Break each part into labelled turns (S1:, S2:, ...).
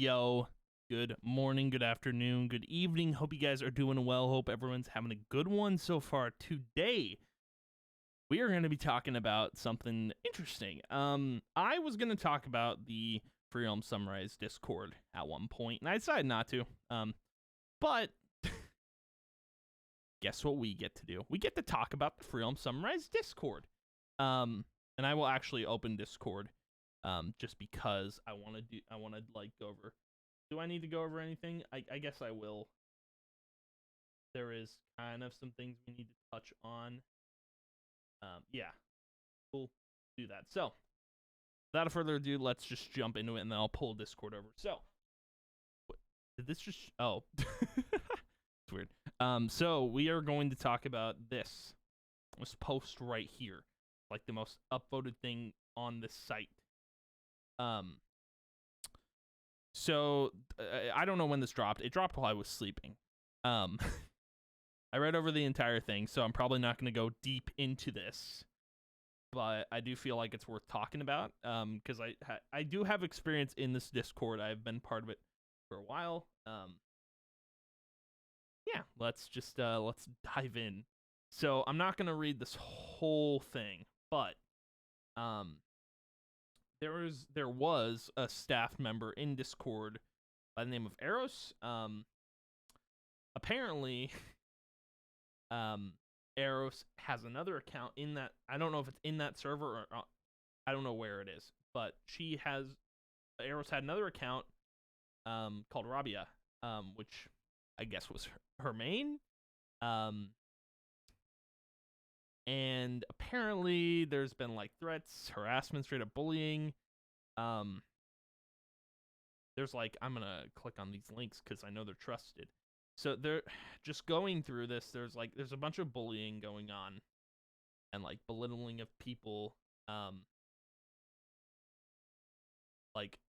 S1: Yo, good morning, good afternoon, good evening. Hope you guys are doing well. Hope everyone's having a good one so far. Today, we are going to be talking about something interesting. I was going to talk about the Freems Summarize Discord at one point, and I decided not to. But guess what we get to do? We get to talk about the Freems Summarize Discord. And I will actually open Discord, just because I want to like go over. Do I need to go over anything? I guess I will. There is kind of some things we need to touch on. Yeah, we'll do that. So, without further ado, let's just jump into it, and then I'll pull Discord over. So, did this just? Oh, it's weird. So we are going to talk about this post right here, like the most upvoted thing on this site. So I don't know when this dropped. It dropped while I was sleeping. I read over the entire thing, so I'm probably not going to go deep into this, but I do feel like it's worth talking about, because I do have experience in this Discord. I've been part of it for a while. Yeah, let's dive in. So I'm not going to read this whole thing, but there was a staff member in Discord by the name of Eros. Apparently, Eros has another account in that. I don't know if it's in that server or I don't know where it is, but Eros had another account called Rabia, which I guess was her main. And apparently there's been like threats, harassment, straight up bullying. There's like, I'm gonna click on these links because I know they're trusted. So they're just going through this. There's a bunch of bullying going on, and like belittling of people. Like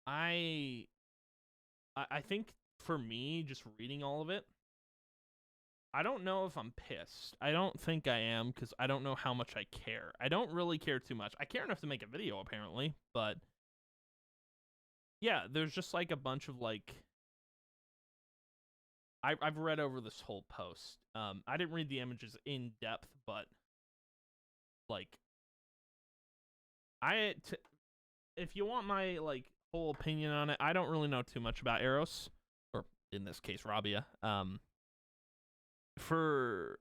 S1: I think for me, just reading all of it, I don't know if I'm pissed. I don't think I am, because I don't know how much I care. I don't really care too much. I care enough to make a video, apparently, but yeah, there's just like a bunch of like. I've read over this whole post. I didn't read the images in depth, but like, if you want my like whole opinion on it, I don't really know too much about Eros, or in this case, Rabia. For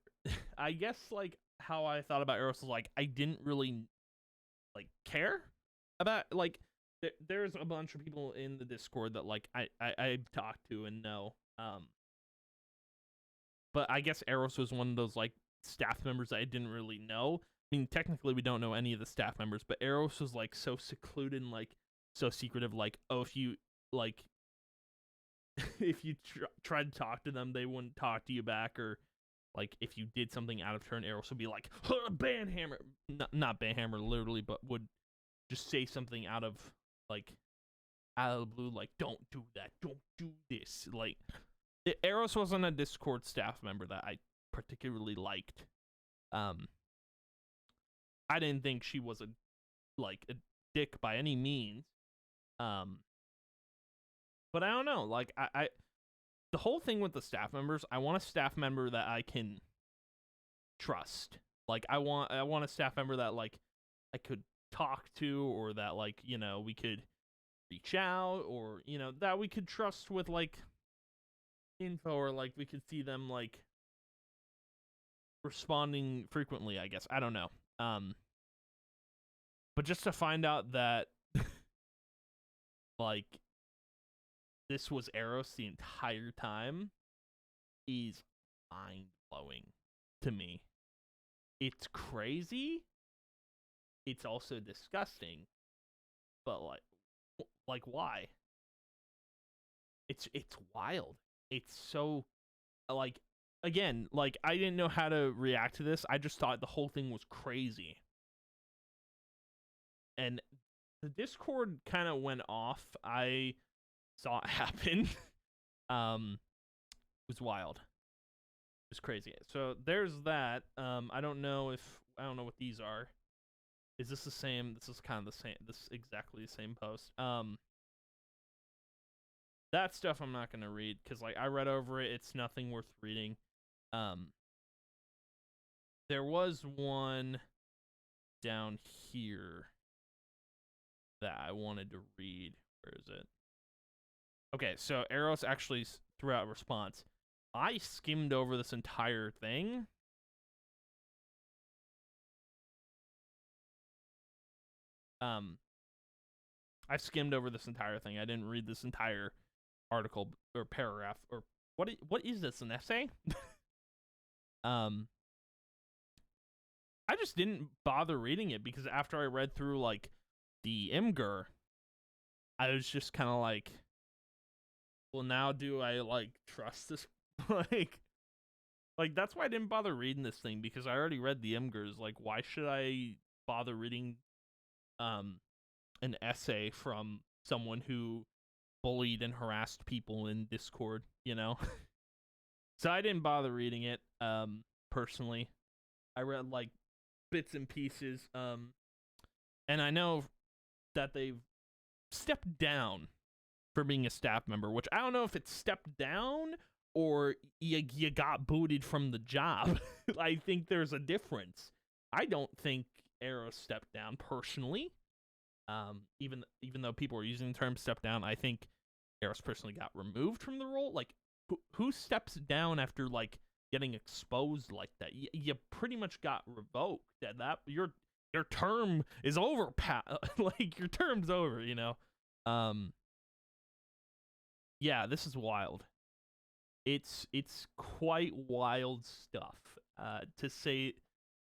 S1: I guess like how I thought about Eros is like I didn't really like care about like there's a bunch of people in the Discord that like I've talked to and know. But I guess Eros was one of those like staff members that I didn't really know. I mean, technically we don't know any of the staff members, but Eros was like so secluded and like so secretive. Like, oh, if you like, if you tried to talk to them, they wouldn't talk to you back, or like if you did something out of turn, Eros would be like, banhammer, not banhammer literally, but would just say something out of the blue, like, don't do that, don't do this. Like, Eros wasn't a Discord staff member that I particularly liked. I didn't think she was a dick by any means. But I don't know. Like, I the whole thing with the staff members, I want a staff member that I can trust. Like, I want a staff member that like I could talk to, or that like, you know, we could reach out, or, you know, that we could trust with like info, or like we could see them like responding frequently, I guess. I don't know. But just to find out that like this was Eros the entire time is mind blowing to me. It's crazy. It's also disgusting. But like why? It's wild. It's so like, again, like I didn't know how to react to this. I just thought the whole thing was crazy. And the Discord kind of went off. I saw it happen. It was wild. It was crazy. So there's that. I don't know what these are. Is this the same? This is kind of the same. This is exactly the same post. That stuff I'm not gonna read because like I read over it. It's nothing worth reading. There was one down here that I wanted to read. Where is it? Okay, so Eros actually threw out a response. I skimmed over this entire thing. I skimmed over this entire thing. I didn't read this entire article or paragraph or what is this, an essay? I just didn't bother reading it because after I read through like the Imgur, I was just kind of like, well, now do I like trust this? like that's why I didn't bother reading this thing because I already read the Imgurs. Like, why should I bother reading an essay from someone who bullied and harassed people in Discord, you know? So I didn't bother reading it personally. I read like bits and pieces and I know that they've stepped down for being a staff member, which I don't know if it's stepped down or you got booted from the job. I think there's a difference. I don't think Arrow stepped down personally. Even though people are using the term step down, I think Eros personally got removed from the role. Like, who steps down after like getting exposed like that? You pretty much got revoked. That your term is over. Like your term's over. You know. Yeah, this is wild. It's quite wild stuff, to say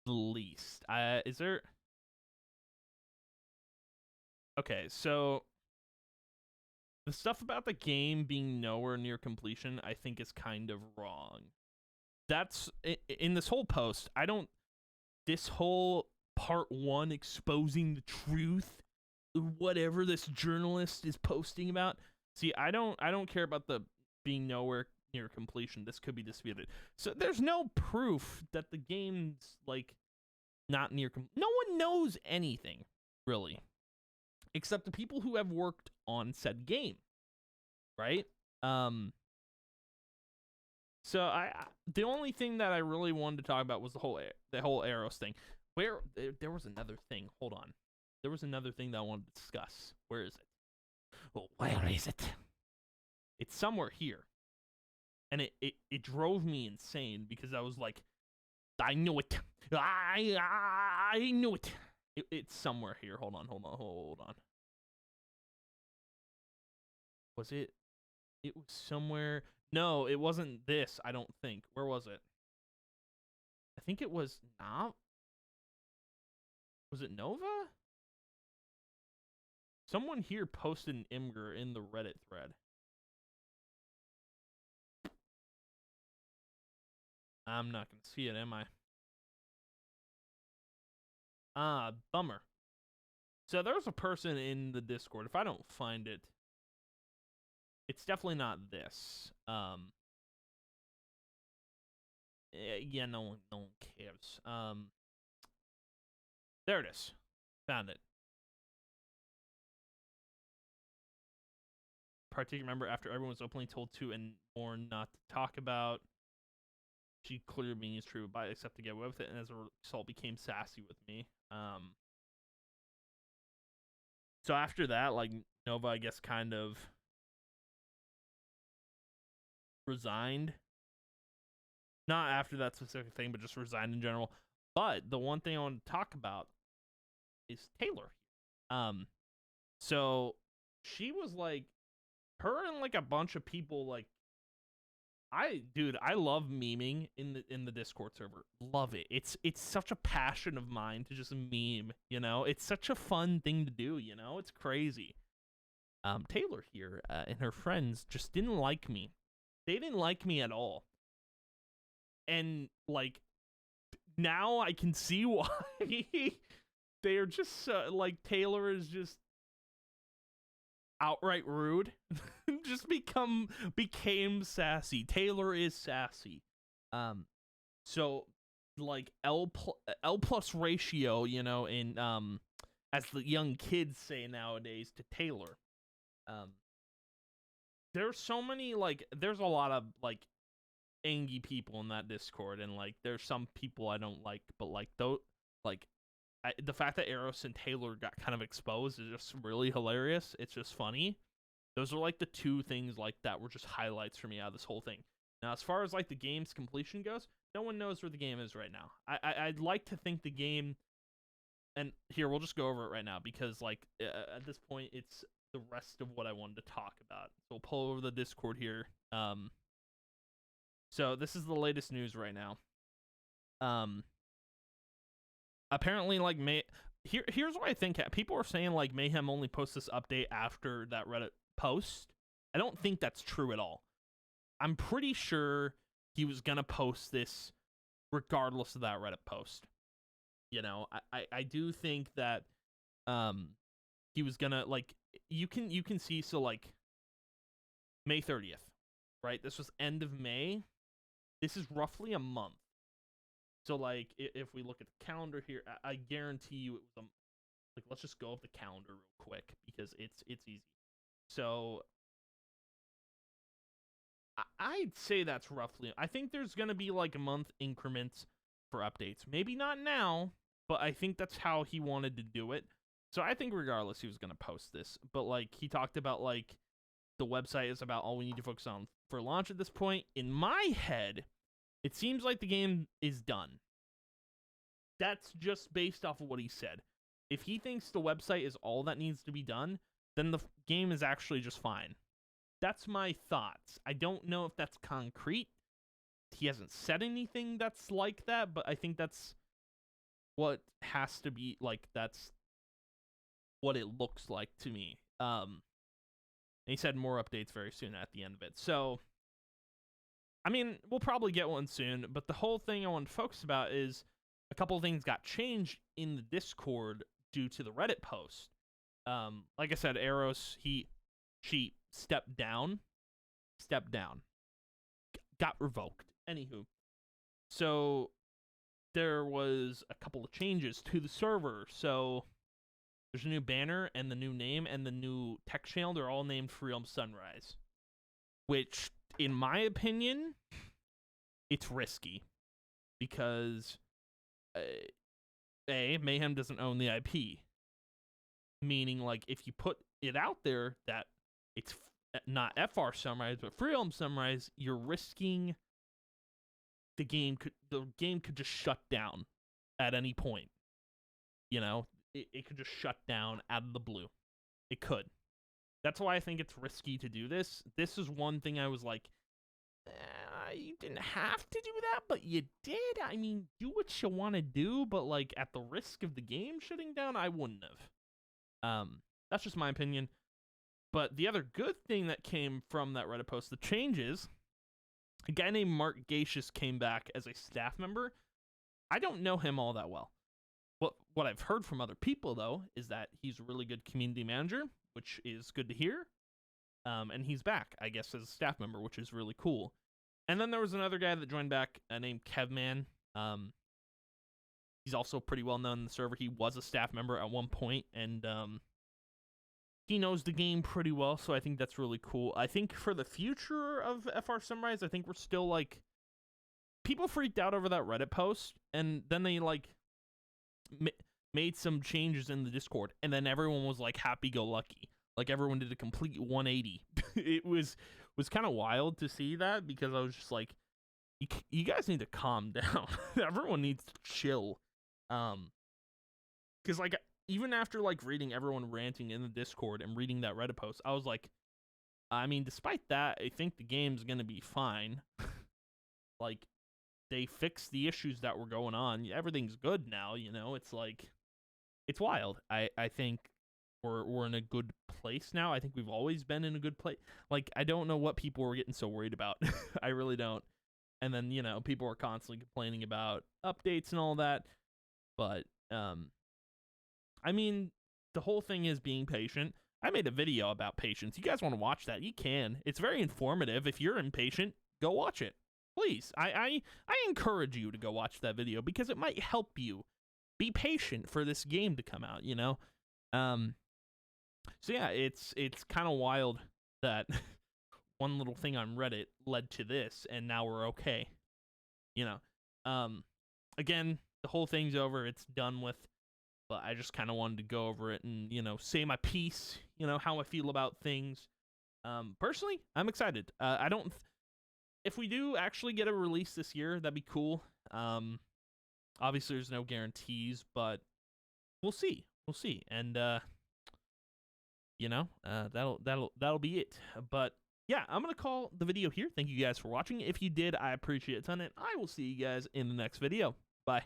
S1: the least. Is there? Okay, so the stuff about the game being nowhere near completion, I think is kind of wrong. That's in this whole post. This whole part 1 exposing the truth, whatever this journalist is posting about. See, I don't care about the being nowhere near completion. This could be disputed. So there's no proof that the game's like not near no one knows anything, really. Except the people who have worked on said game, right? So the only thing that I really wanted to talk about was the whole Arrows thing. Where there was another thing. Hold on, there was another thing that I wanted to discuss. Where is it? Well, where is it? It's somewhere here, and it drove me insane because I was like, I knew it. I knew it. It's somewhere here. Hold on. Was it? It was somewhere. No, it wasn't this, I don't think. Where was it? I think it was not. Was it Nova? Someone here posted an Imgur in the Reddit thread. I'm not going to see it, am I? Bummer. So there's a person in the Discord. If I don't find it, it's definitely not this. Yeah, no one cares. There it is. Found it. Particular member, after everyone was openly told to and more not to talk about, she clearly being used true by except to get away with it, and as a result became sassy with me. So after that, like, Nova, I guess, kind of resigned. Not after that specific thing, but just resigned in general. But the one thing I want to talk about is Taylor. So she was like, her and like a bunch of people, like, I love memeing in the Discord server. Love it. It's such a passion of mine to just meme, you know? It's such a fun thing to do, you know? It's crazy. Taylor here and her friends just didn't like me. They didn't like me at all. And like now I can see why. They are just like, Taylor is just outright rude. Just became sassy. Taylor is sassy. So like L plus ratio, you know, in as the young kids say nowadays, to Taylor. Um, there's so many, like, there's a lot of like angry people in that Discord, and like there's some people I don't like, but like though, like the fact that Eros and Taylor got kind of exposed is just really hilarious. It's just funny. Those are like the two things like that were just highlights for me out of this whole thing. Now, as far as like the game's completion goes, no one knows where the game is right now. I'd like to think the game, and here we'll just go over it right now because like at this point it's the rest of what I wanted to talk about. So we'll pull over the Discord here. So this is the latest news right now. Apparently, like here's what I think. People are saying like Mayhem only posts this update after that Reddit post. I don't think that's true at all. I'm pretty sure he was gonna post this regardless of that Reddit post. You know, I do think that he was gonna, like, you can see, so like May 30th, right? This was end of May. This is roughly a month. So like if we look at the calendar here, I guarantee you it was like, let's just go up the calendar real quick because it's easy. So I'd say that's roughly, I think there's going to be like a month increments for updates. Maybe not now, but I think that's how he wanted to do it. So I think regardless he was going to post this. But like he talked about like the website is about all we need to focus on for launch at this point. In my head, it seems like the game is done. That's just based off of what he said. If he thinks the website is all that needs to be done, then the game is actually just fine. That's my thoughts. I don't know if that's concrete. He hasn't said anything that's like that, but I think that's what has to be, like, that's what it looks like to me. And he said more updates very soon at the end of it. So, I mean, we'll probably get one soon, but the whole thing I want to focus about is a couple of things got changed in the Discord due to the Reddit post. Like I said, Eros, she stepped down, got revoked. Anywho, so there was a couple of changes to the server. So there's a new banner and the new name and the new text channel. They're all named Freems Sunrise, which, in my opinion, it's risky because Mayhem doesn't own the IP, meaning like if you put it out there that it's not FR Sunrise but Freems Sunrise, you're risking the game could just shut down at any point. You know, it could just shut down out of the blue. It could. That's why I think it's risky to do this. This is one thing I was like, you didn't have to do that, but you did. I mean, do what you want to do, but like at the risk of the game shutting down, I wouldn't have. That's just my opinion. But the other good thing that came from that Reddit post, the changes, a guy named Mark Gacious came back as a staff member. I don't know him all that well. What I've heard from other people, though, is that he's a really good community manager, which is good to hear. And he's back, I guess, as a staff member, which is really cool. And then there was another guy that joined back named Kevman. He's also pretty well known in the server. He was a staff member at one point, and he knows the game pretty well, so I think that's really cool. I think for the future of FR Sunrise, I think we're still, like, people freaked out over that Reddit post, and then they, like, made some changes in the Discord, and then everyone was, like, happy-go-lucky. Like, everyone did a complete 180. It was kind of wild to see that, because I was just like, you guys need to calm down. Everyone needs to chill. Because, like, even after, like, reading everyone ranting in the Discord and reading that Reddit post, I was like, I mean, despite that, I think the game's gonna be fine. Like, they fixed the issues that were going on. Everything's good now, you know? It's like, it's wild. I think we're in a good place now. I think we've always been in a good place. Like, I don't know what people were getting so worried about. I really don't. And then, you know, people are constantly complaining about updates and all that. But, I mean, the whole thing is being patient. I made a video about patience. You guys want to watch that? You can. It's very informative. If you're impatient, go watch it. please, I encourage you to go watch that video because it might help you be patient for this game to come out, you know? So yeah, it's kind of wild that one little thing on Reddit led to this, and now we're okay, you know? Again, the whole thing's over, it's done with, but I just kind of wanted to go over it and, you know, say my piece, you know, how I feel about things. Personally, I'm excited. I don't, if we do actually get a release this year, that'd be cool. Obviously there's no guarantees, but we'll see. We'll see. And, you know, that'll be it. But yeah, I'm going to call the video here. Thank you guys for watching. If you did, I appreciate it a ton, and I will see you guys in the next video. Bye.